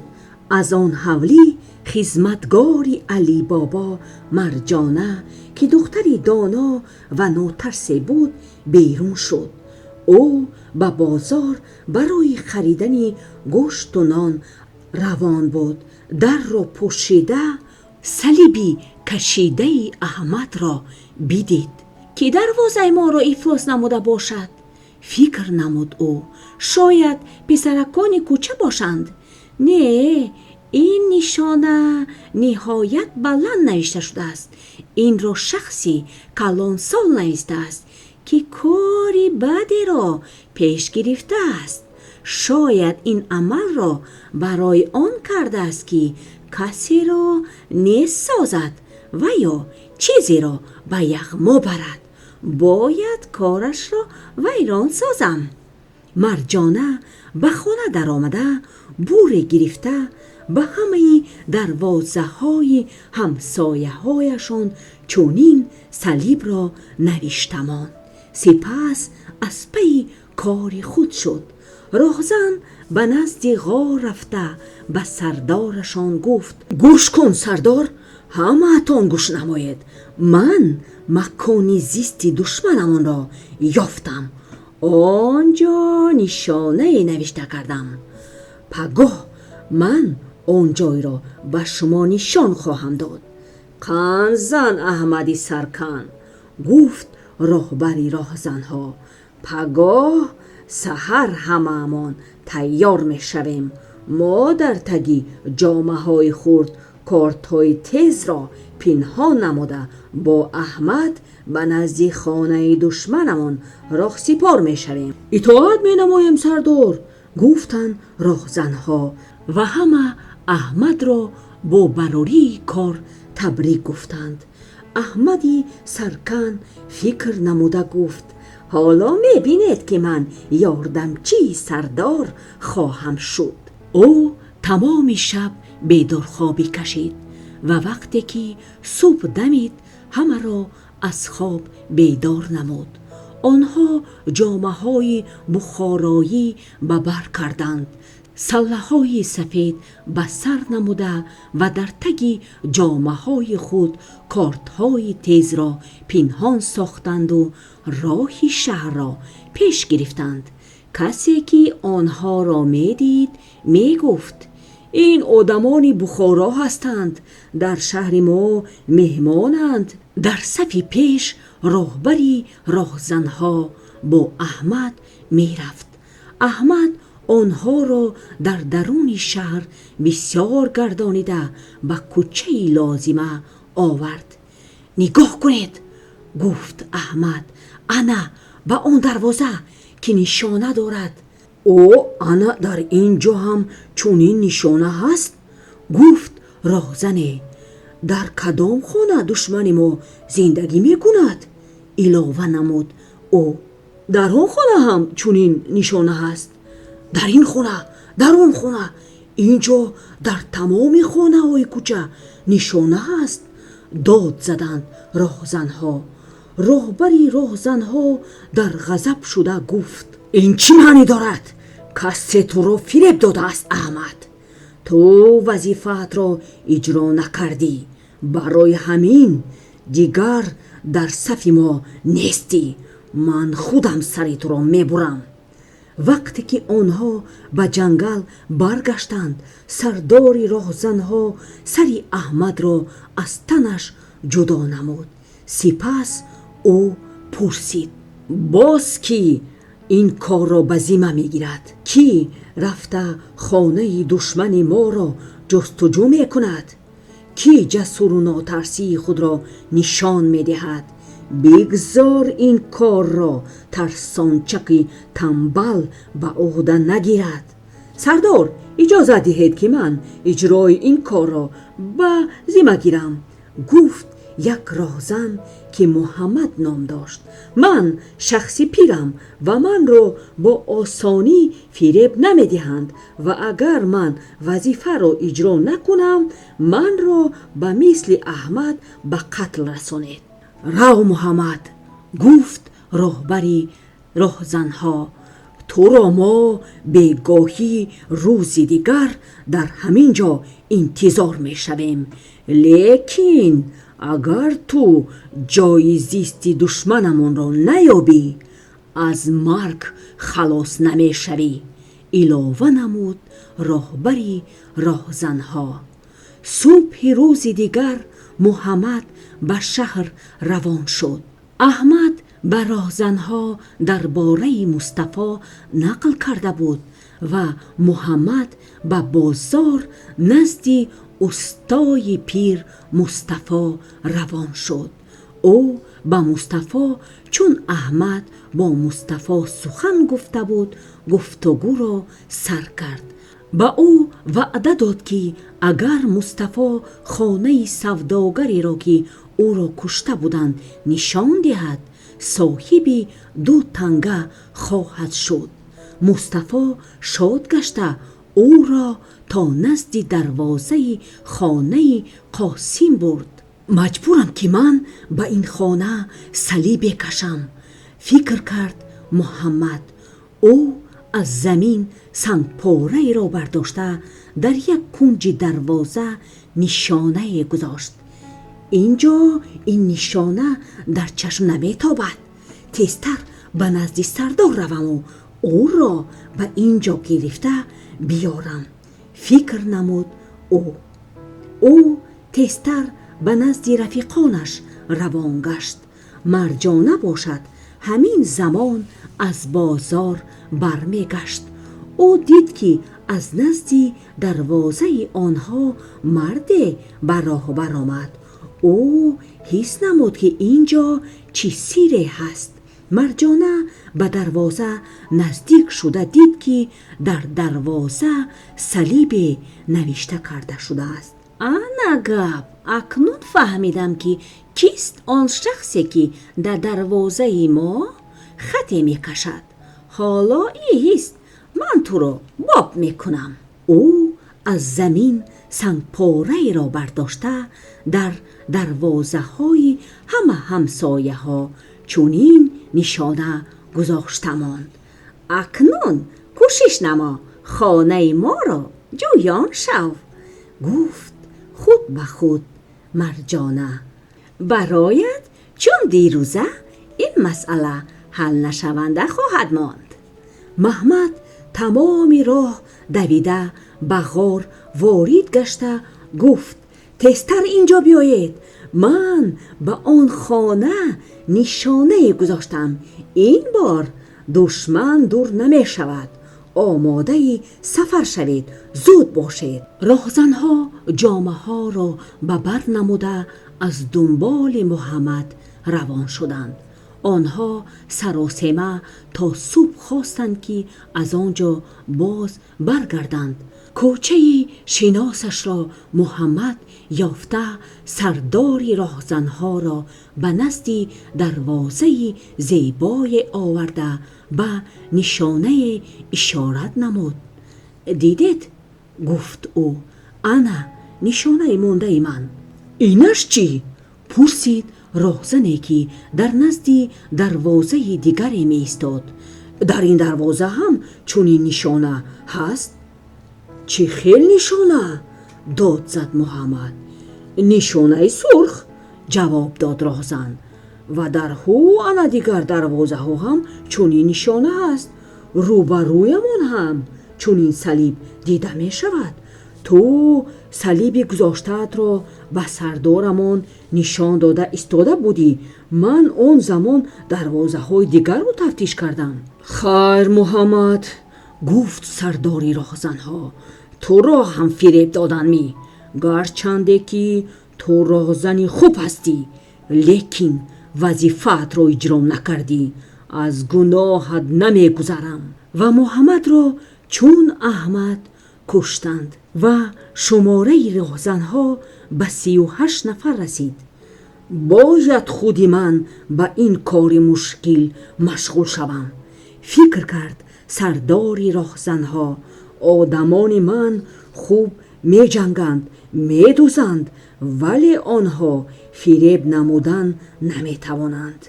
از آن حولی خدمتگاری علی بابا مرجانه که دختری دانا و نوترسه بود بیرون شد. او به بازار برای خریدن گوشت و نان روان بود. در را پوشیده صلیبی کشیده احمد را بدید که دروازه ما را افلاس نموده باشد. فکر نمود او شاید پسرکان کوچه باشند. نه، این نشانه نهایت بلند نوشته شده است. این را شخصی کلان سال نوشته است که کاری بدی را پیش گرفته است. شاید این عمل را برای آن کرده است که کسی را نسازد و یا چیزی را به یغما برد. باید کارش را ویران سازم. مرجانه به خانه در آمده بور گرفته به همه دروازه های همسایه هایشان چونین صلیب را نوشتمان. سپس از پی کار خود شد. راهزن به نزد غار رفته به سردارشان گفت گوش کن سردار، همه تان گوش نماید. من مکانی زیستی دشمنمان را یافتم. آنجا نشانه نوشته کردم. پگاه من آن جای را به شما نشان خواهم داد. قنزن احمدی سرکن، گفت راهبری راهزنها. پگاه سحر همه‌مان تیار می شویم. ما در تگی جامه های خورد کارت های تیز را پنهان نموده با احمد به نزد خانه دشمنمان راه سپار می شویم. اطاعت می نمایم سردار، گفتند راهزنها و همه احمد را با براری کار تبریک گفتند. احمدی سرکن فکر نموده گفت حالا می بینید که من یاردمچی سردار خواهم شد. او تمام شب بیدار خوابی کشید و وقتی که صبح دمید همه را از خواب بیدار نمود. آنها جامه های بخارایی به بر کردند، سله های سفید به سر نموده و در تگی جامه های خود کارت های تیز را پنهان ساختند و راهی شهر را پیش گرفتند. کسی که آنها را می دید می گفت این آدمان بخارا هستند، در شهر ما مهمانند. در صفی پیش راهبری راهزنها با احمد می رفت. احمد آنها را در درون شهر بسیار گردانیده به کوچه لازمه آورد. نگاه کنید، گفت احمد، انا به آن دروازه که نشانه دارد. او انا در اینجا هم چونین نشانه هست؟ گفت راهزنه. در کدام خانه دشمن ما زندگی می کند؟ علاوه نمود او. در آن خانه هم چونین نشانه هست. در این خانه، در آن خانه، اینجا در تمام خانه های کوچه نشانه هست. داد زدند راهزنها. راهبری راهزنها در غضب شده گفت این چی معنی دارد؟ کسی تو را فریب داده است احمد. تو وظیفت را اجرا نکردی، برای همین دیگر در صف ما نیستی. من خودم سر تو را میبرم. وقتی که آنها به جنگل برگشتند، سردار راهزنها سری احمد را از تنش جدا نمود. سپس او پرسید باز کی این کار را به ذمه میگیرد؟ کی رفته خانه دشمن ما را جستجو میکند؟ کی جسور و ناترسی خود را نشان میدهد؟ بگذار این کار را ترسانچکی تنبل به عهده نگیرد. سردار اجازه دهید که من اجرای این کار را به ذمه گیرم، گفت یک راهزن که محمد نام داشت. من شخصی پیرم و من را با آسانی فریب نمیدهند و اگر من وظیفه را اجرا نکنم من را به مثل احمد به قتل رسانید. رو محمد، گفت راهبری راهزنها، تو را ما بگاهی روزی دیگر در همین جا انتظار می شویم. لیکن اگر تو جای زیستی دشمنمون را نیابی از مرگ خلاص نمی شوی. علاوه نمود راهبری راهزنها. صبح روز دیگر محمد به شهر روان شد. احمد به راهزنها درباره مصطفی نقل کرده بود و محمد به بازار نزد استای پیر مصطفی روان شد. او به مصطفی چون احمد با مصطفی سخن گفته بود گفتگو را سر کرد. با او وعده داد که اگر مصطفی خانه سوداگری را که او را کشته بودند نشان دهد صاحب 2 تنگه خواهد شد. مصطفی شاد گشته او را تا نزد دروازه خانه قاسم برد. مجبورم که من به این خانه صلیب بکشم، فکر کرد محمد. او از زمین سنگ پاره را برداشته در یک کنج دروازه نشانه گذاشت. اینجا این نشانه در چشم نمیتابد. تیزتر به نزد سردار روم و او را به اینجا گرفته بیارم، فکر نمود او تیزتر به نزد رفیقانش روان گشت. مرجانه باشد همین زمان از بازار برمی گشت. او دید که از نزد دروازه آنها مرد بر راه برآمد. او حس نمود که اینجا چی سیره هست. مرجانه به دروازه نزدیک شده دید که در دروازه صلیب نوشته کرده شده است. انا گپ اکنون فهمیدم که کیست آن شخصی که در دروازه ما خطی می کشد. حالا ایست من تو را باب می کنم. او از زمین سنگ پاره را برداشته در دروازه های همه همسایه ها چونین نشانه گذاشته ماند. اکنون کوشش نما خانه ما را جویان شو، گفت خود به خود مرجانه. برایت چون دیروزه این مسئله حل نشونده خواهد ماند. محمد تمام راه دویده به غار وارد گشته گفت تیزتر اینجا بیایید من به آن خانه نشانه گذاشتم. این بار دشمن دور نمی شود. آماده سفر شوید، زود باشید. راهزنها جامه ها را به بر نموده از دنبال محمد روان شدند. آنها سراسیمه تا صبح خواستند که از آنجا باز برگردند. کوچه شناسش را محمد یافته سرداری راهزنها را به نزد دروازه زیبای آورده به نشانه اشارت نمود. دیدید؟ گفت او، انا نشانه مانده من. اینش چی؟ پرسید راهزنی که در نزد دروازه دیگری می ایستاد. در این دروازه هم چنین نشانه هست؟ چی خیل نشانه؟ داد زد محمد. نشانه سرخ، جواب داد راهزن. و در هو انا دیگر دروازه ها هم چنین نشانه هست. روبرویمان هم چنین صلیب دیده می شود. تو صلیب گذاشته‌ات را به سردارمان نشان داده ایستاده بودی. من اون زمان دروازه های دیگر رو تفتیش کردم. خیر محمد، گفت سرداری راهزنها، تو را هم فریب دادن می. گرچنده که تو راهزنی خوب هستی، لیکن وظیفت را اجرا نکردی. از گناهت نمی گذرم. و محمد را چون احمد کشتند و شماره راهزنها به 38 نفر رسید. باید خودی من به این کار مشکل مشغول شوم، فکر کرد سرداری راهزنها. آدمان من خوب می جنگند، می دوزند، ولی آنها فریب نمودن نمی توانند.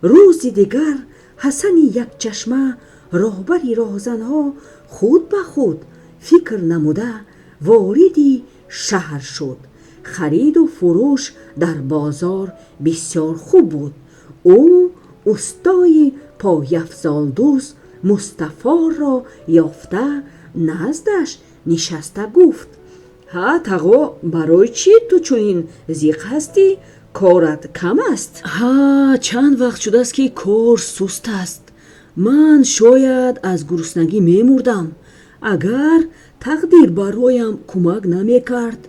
روز دیگر حسن یک چشمه راهبری راهزنها خود به خود فکر نموده واردی شهر شد. خرید و فروش در بازار بسیار خوب بود. او استای پایفزال دوست مصطفی را یافته نزدش نشسته گفت: ها تقا، برای چی تو چنین زیق هستی؟ کارت کم است؟ ها چند وقت شده است که کار سست است. من شاید از گرسنگی میمردم اگر تقدیر برایم کمک نمی کرد.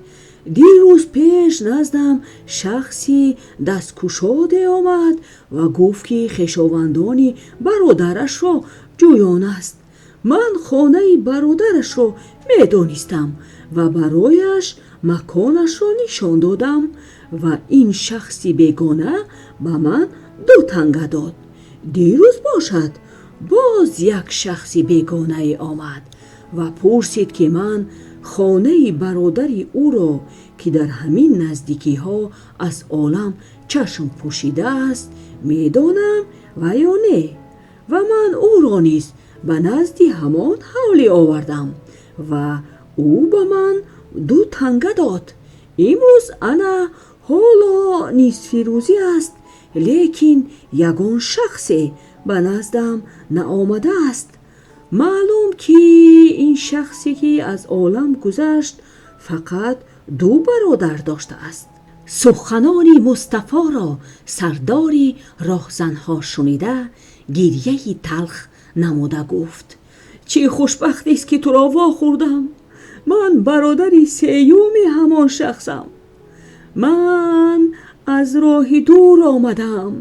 دیروز پیش نزدم شخصی دستکشاده آمد و گفت که خویشاوندان برادرش را جویان است. من خانه برادرش را می دانستم و برایش مکانش را نشان دادم و این شخصی بیگانه به من 2 تنگه داد. دیروز باشد باز یک شخصی بیگانه آمد و پرسید که من خانه برادری او را که در همین نزدیکی ها از عالم چشم پوشیده است میدانم و یا نه، و من او را نیز به نزد همان حوالی آوردم و او به من 2 تنگه داد. امروز انا حالا نصف روزی است، لیکن یگان شخصی به نزدم نآمده است. معلوم که این شخصی که از عالم گذشت فقط 2 برادر داشته است. سخنان مصطفی را سرداری راهزنها شنیده گریه تلخ نموده گفت: چه خوشبختی است که تو را واخوردم. من برادری 3 همان شخصم. من از راه دور آمدم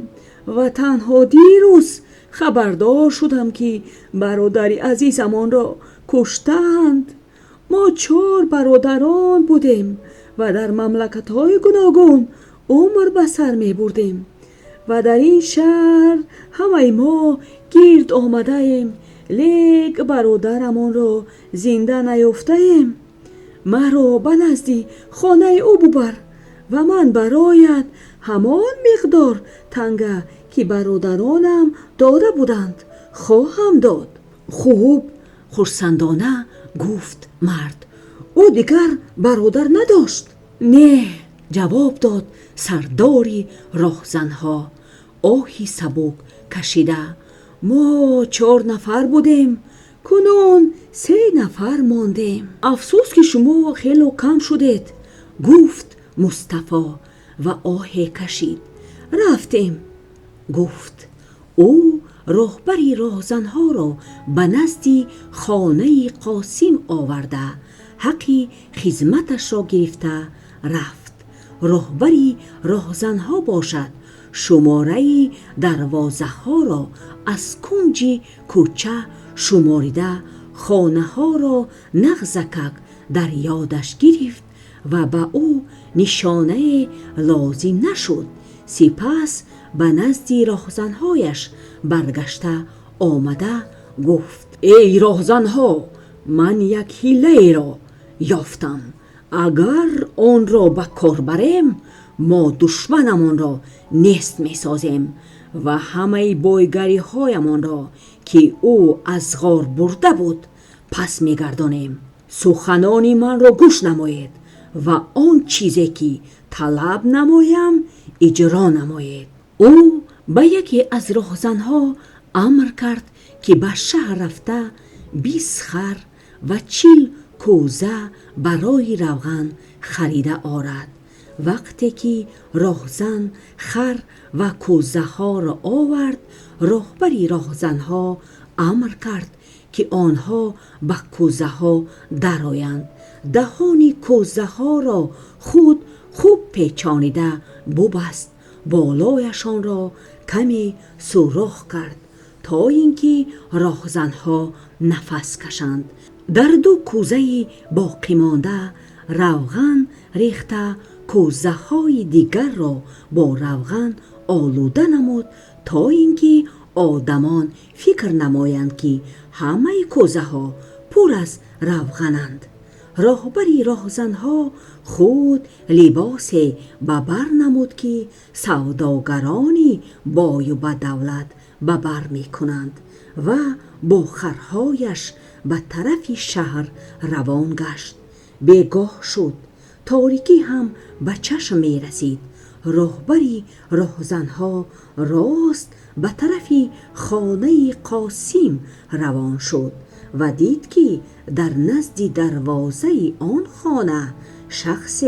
و تنها دیروز خبردار شدم که برادری عزیزمان را کشتند. ما 4 برادران بودیم و در مملکت‌های گوناگون عمر به سر می بردیم و در این شهر همه ما گرد آمده ایم، لیک برادرمان را زنده نیافته ایم. مرا به نزد خانه او ببر و من برایت همان مقدار تنگه که برادرانم داده بودند خواهم داد. خوب، خرسندانه گفت مرد. او دیگر برادر نداشت؟ نه، جواب داد سرداری راهزنها آهی سبک کشیده. ما 4 نفر بودیم، کنون 3 نفر ماندیم. افسوس که شما خیلی کم شدید، گفت مصطفی و آه کشید. رفتیم. گفت او راهبری راهزنها را به نزدی خانه قاسم آورده، حقی خدمتش را گرفته رفت. راهبری راهزنها باشد، شماره دروازه ها را از کنج کوچه شماریده، خانه ها را نغزکک در یادش گرفت و به او نشانه لازم نشد. سپس به نزد راهزنهایش برگشته آمده گفت ای راهزنها، من یک حیله را یافتم. اگر آن را به کار بریم، ما دشمنمان را نیست می سازیم و همه بایگری هایمان را که او از غار برده بود پس می گردانیم. سخنان من را گوش نمایید و آن چیزی که طلب نمایم اجرا نمایید. او به یکی از راهزنها امر کرد که به شهر رفته 20 خر و 40 کوزه برای روغن خریده آرد. وقتی که راهزن خر و کوزه ها را آورد، راهبری راهزنها امر کرد که آنها به کوزه ها درآیند. دهان کوزه ها را خود خوب پیچانیده ببست، بالایشان را کمی سوراخ کرد تا اینکه راهزنها نفس کشند. در 2 کوزه باقی مانده روغن ریخته کوزه های دیگر را با روغن آلوده نمود تا اینکه آدمان فکر نمایند که همه کوزه ها پر از روغنند. راهبری راهزنها خود لباس به بر نمود که سوداگرانی بای و به دولت به بر می کنند و با خرهایش به طرف شهر روان گشت. بیگاه شد. تاریکی هم به چشم می رسید. راهبری راهزنها راست به طرف خانه قاسم روان شد و دید که در نزد دروازه آن خانه شخص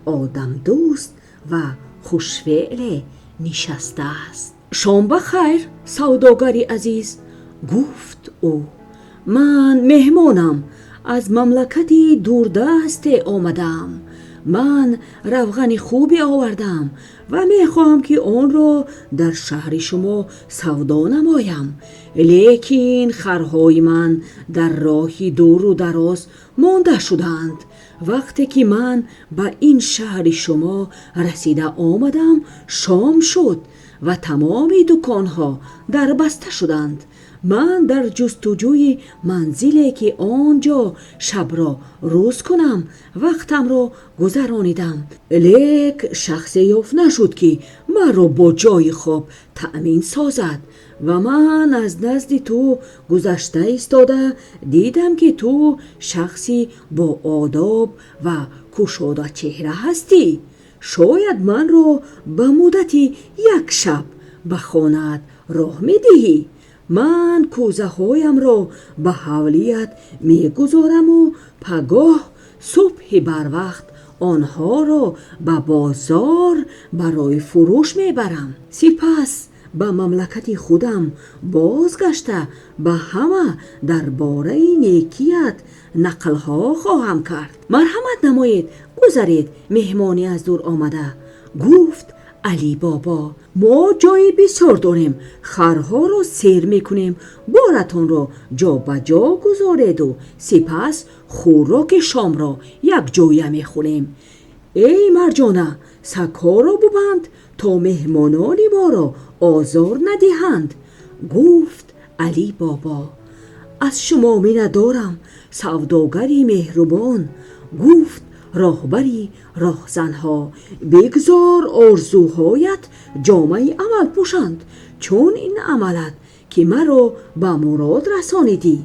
آدم دوست و خوشفعل نشسته است. شام بخیر سوداگری عزیز، گفت او. من مهمانم، از مملکتی دوردست آمدم. من روغن خوبی آوردم و میخواهم که آن را در شهر شما سودا نمایم، لیکن خرهای من در راهی دور و دراز مانده شدند. وقتی که من به این شهر شما رسیده آمدم شام شد و تمام دکانها در بسته شدند. من در جستجوی منزلی که آنجا شب را روز کنم وقتم را گذرانیدم، لیک شخصی یافت نشد که من را با جای خواب تأمین سازد و من از نزد تو گذشته ایستاده دیدم که تو شخصی با آداب و گشاده چهره هستی. شاید من را به مدتی 1 شب به خانه‌ات راه می دهی. من کوزه هایم را به حوالیت می گذارم و پگاه صبح بر وقت آنها را به بازار برای فروش می برم. سپس به مملکت خودم بازگشته به همه درباره نیکیت نقلها خواهم کرد. مرحمت نمایید، گذرید، مهمانی از دور آمده. گفت علی بابا، ما جای بسیار داریم، خرها را سیر میکنیم، بارتان را جا به جا گذارید و سپس خوراک شام را یک جایه میخوریم. ای مرجانه، سگها را ببند تا مهمانان ما را آزار ندهند. گفت علی بابا، از شما می ندارم سوداگری مهربان. گفت راهبری راهزنها، بگذار آرزوهایت جامه عمل پوشند، چون این عملت که مرا به مراد رسانیدی.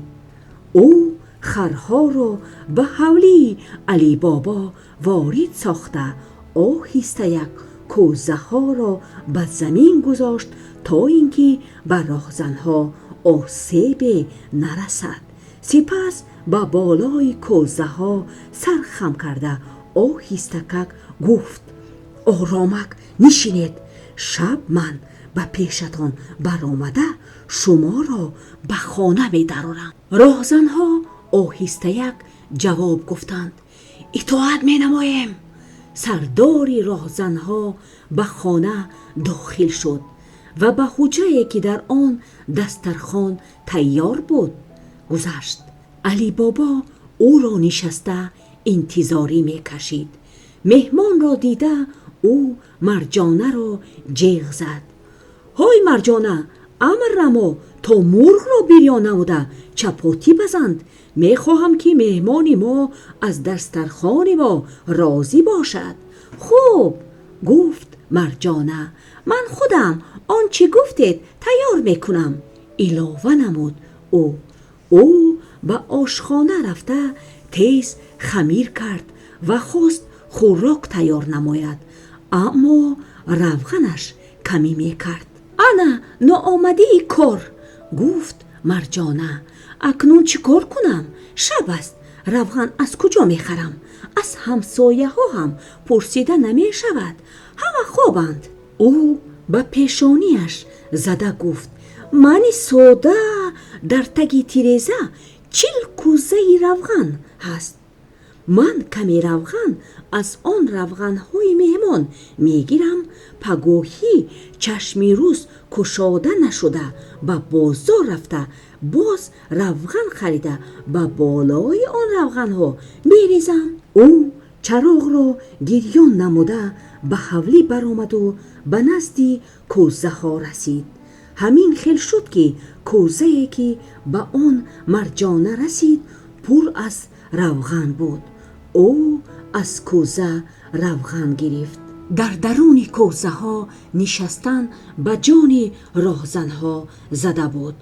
او خرها را به حولی علی بابا وارد ساخته آهسته یک کوزه ها را به زمین گذاشت تا اینکه به راهزنها آسیب نرسد. سپس به بالای کوزه ها سر خم کرده آهسته‌ک گفت آرامک نشینید. شب من به پیشتان برآمده شما را به خانه می درارم. راهزنها آهسته یک جواب گفتند: اطاعت می نماییم. سرداری راهزنها به خانه داخل شد و به حجره که در آن دسترخوان تیار بود گذشت. علی بابا او را نشسته انتظاری می کشید. مهمان را دیده او مرجانه را جیغ زد: های مرجانه، امر نما تا مرغ را بیریا نموده چپاتی بزند. می خواهم که مهمان ما از دسترخوان ما راضی باشد. خوب، گفت مرجانه، من خودم آنچه گفتید تیار میکنم. علاوه نمود او به آشخانه رفته تیز خمیر کرد و خواست خوراک تیار نماید، اما روغنش کمی میکرد. انا ناآمده ای کار، گفت مرجانه. اکنون چی کار کنم؟ شب است، روغن از کجا میخرم؟ از همسایه ها هم پرسیده نمی شود، همه خوابند. او به پیشانیش زده گفت: من ساده در تگی تیریزه 40 کوزه روغن هست. من کمی روغن از آن روغنهای مهمان میگیرم، پگاهی چشمی روز کشاده نشده به بازار رفته باز روغن خریده به بالای آن روغنها میریزم. او چراغ را گریان نموده به حولی برآمد و به نزدی کوزه ها رسید. همین خیل شد که کوزه‌ای که به آن مرجانه رسید پر از روغن بود. او از کوزه روغن گرفت. در درون کوزه ها نشستن به جان راهزنها زده بود.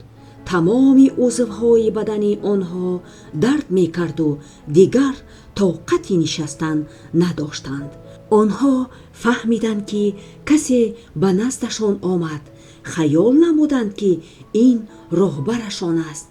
تمام عضوهای بدن آنها درد می کرد و دیگر طاقتی نشستن نداشتند. آنها فهمیدند که کسی به نزدشان آمد. خیال نمودند که این راهبرشان است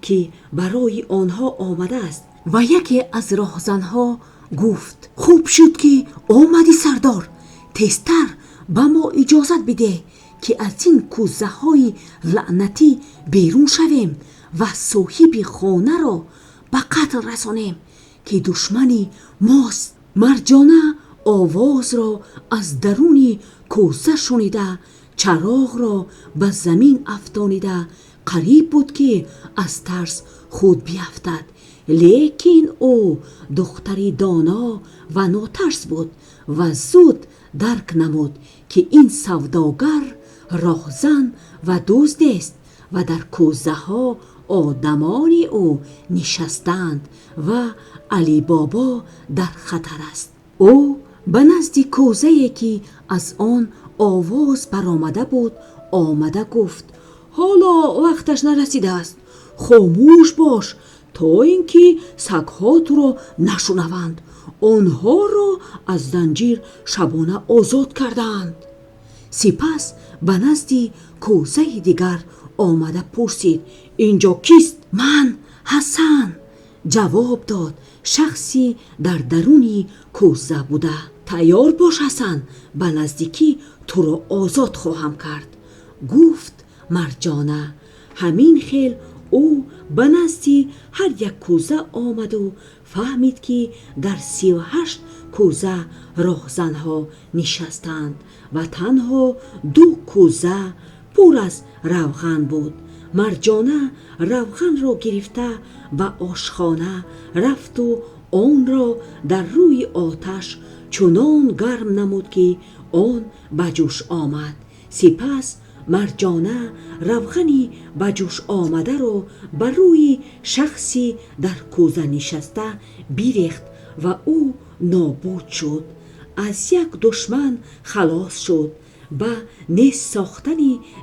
که برای آنها آمده است و یکی از راهزنها گفت: خوب شد که آمدی سردار، تیزتر به ما اجازت بده که از این کوزه های لعنتی بیرون شویم و صاحب خانه را به قتل رسانیم که دشمنی ماست. مرجانه آواز را از درون کوزه شنیده چراغ را به زمین افشانیده قریب بود که از ترس خود بیفتد، لیکن او دختری دانا و ناترس بود و زود درک نمود که این سوداگر راهزن و دزد است و در کوزه ها آدمان او نشستند و علی بابا در خطر است. او به نزد کوزه‌ای که از آن آواز برآمده بود آمده گفت: حالا وقتش نرسیده است، خاموش باش تا اینکه سگ‌ها تو را نشنوند. آنها را از زنجیر شبانه آزاد کردند. سپس به نزد کوزه دیگر آمده پرسید: اینجا کیست؟ من حسن، جواب داد شخصی در درون کوزه بوده. تیار باش حسن، به نزدیکی تو را آزاد خواهم کرد، گفت مرجانه. همین خیل او به نزد هر یک کوزه آمد و فهمید که در 38 کوزه راهزنها نشستند و تنها 2 کوزه پر از روغن بود. مرجانه روغن را گرفته به آشخانه رفت و آن را در روی آتش چنان گرم نمود که آن به جوش آمد. سپس مرجانه روغنی به جوش آمده را بر روی شخصی در کوزه نشسته بیریخت و او نابود شد. از یک دشمن خلاص شد. به نیست ساختن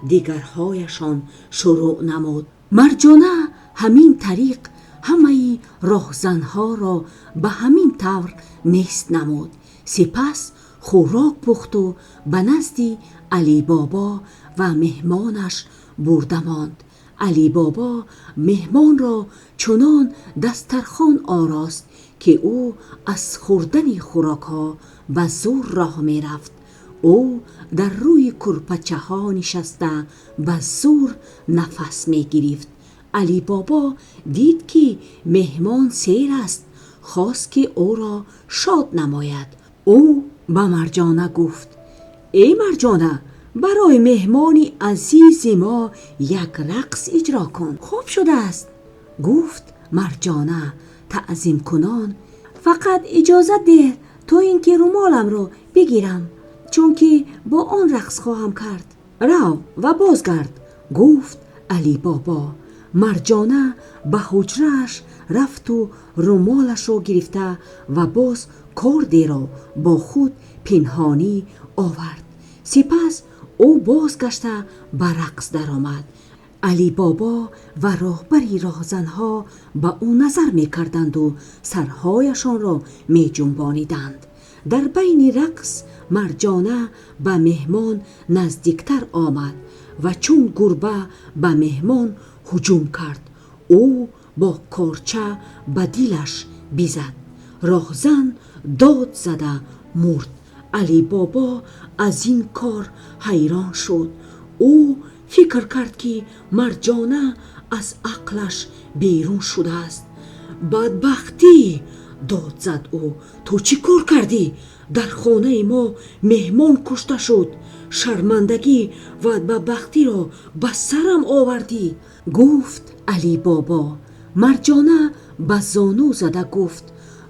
دیگرهایشان شروع نمود. مرجانه همین طریق همه راهزنها را به همین طور نیست نمود. سپس خوراک پخت و به نزد علی بابا و مهمانش برده ماند. علی بابا مهمان را چنان دسترخوان آراست که او از خوردن خوراک ها به زور راه می رفت او در روی کرپچه ها نشسته به زور نفس می گرفت. علی بابا دید که مهمان سیر است، خواست که او را شاد نماید. او به مرجانه گفت: ای مرجانه، برای مهمانی عزیز ما یک رقص اجرا کن. خوب شده است، گفت مرجانه تعظیم کنان. فقط اجازت ده تا اینکه رومالم را بگیرم، چون که با آن رقص خواهم کرد. رو و بازگرد، گفت علی بابا. مرجانه به حجره‌اش رفت و رومالش را گرفته و باز کردی را با خود پنهانی آورد. سپس او بازگشته به رقص درآمد. علی بابا و راهبری راهزنها به او نظر می کردند و سرهایشان را می جنبانیدند. در بین رقص مرجانه به مهمان نزدیکتر آمد و چون گربه به مهمان هجوم کرد. او با کارچه به دلش بیزد. راهزن داد زده مرد. علی بابا از این کار حیران شد. او فکر کرد که مرجانه از عقلش بیرون شده است. بدبختی، داد زد او، تو چی کار کردی؟ در خانه ما مهمان کشته شد، شرمندگی و بدبختی را به سرم آوردی. گفت علی بابا. مرجانه به زانو زده گفت: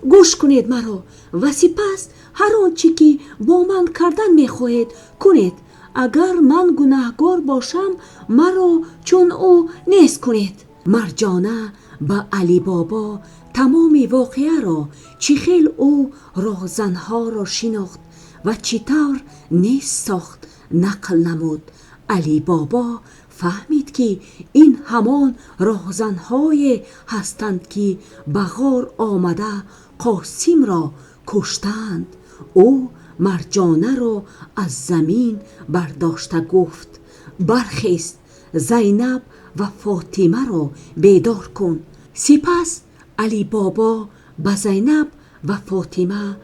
گوش کنید مرا و سپس هر آنچه که با من کردن میخواهید کنید. اگر من گناهکار باشم مرا چون او نیست کنید. مرجانه به علی بابا تمام واقعه را، چی خیل او راهزنها را شناخت و چطور نیست ساخت نقل نمود. علی بابا فهمید که این همان راهزنهای هستند که به غار آمده قاسم را کشتند. او مرجانه را از زمین برداشته گفت: برخیست، زینب و فاطمه را بیدار کن. سپس علی بابا به زینب و فاطمه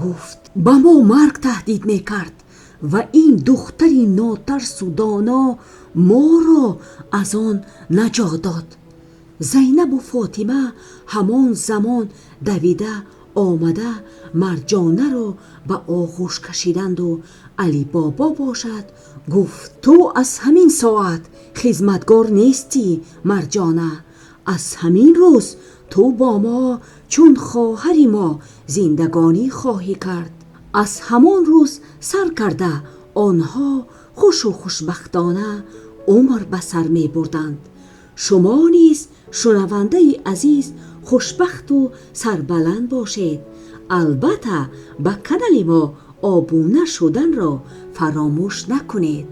گفت: با ما مرگ تهدید میکرد و این دختری ناترس و دانا ما را از آن نجات داد. زینب و فاطمه همان زمان دویده آمده مرجانه را به آغوش کشیدند و علی بابا باشد گفت: تو از همین ساعت خدمتگار نیستی مرجانه. از همین روز تو با ما چون خواهر ما زندگانی خواهی کرد. از همان روز سر کرده آنها خوش و خوشبختانه عمر به سر می بردند. شما نیز شنونده عزیز خوشبخت و سربلند باشید. البته به کانال ما آبونه شدن را فراموش نکنید.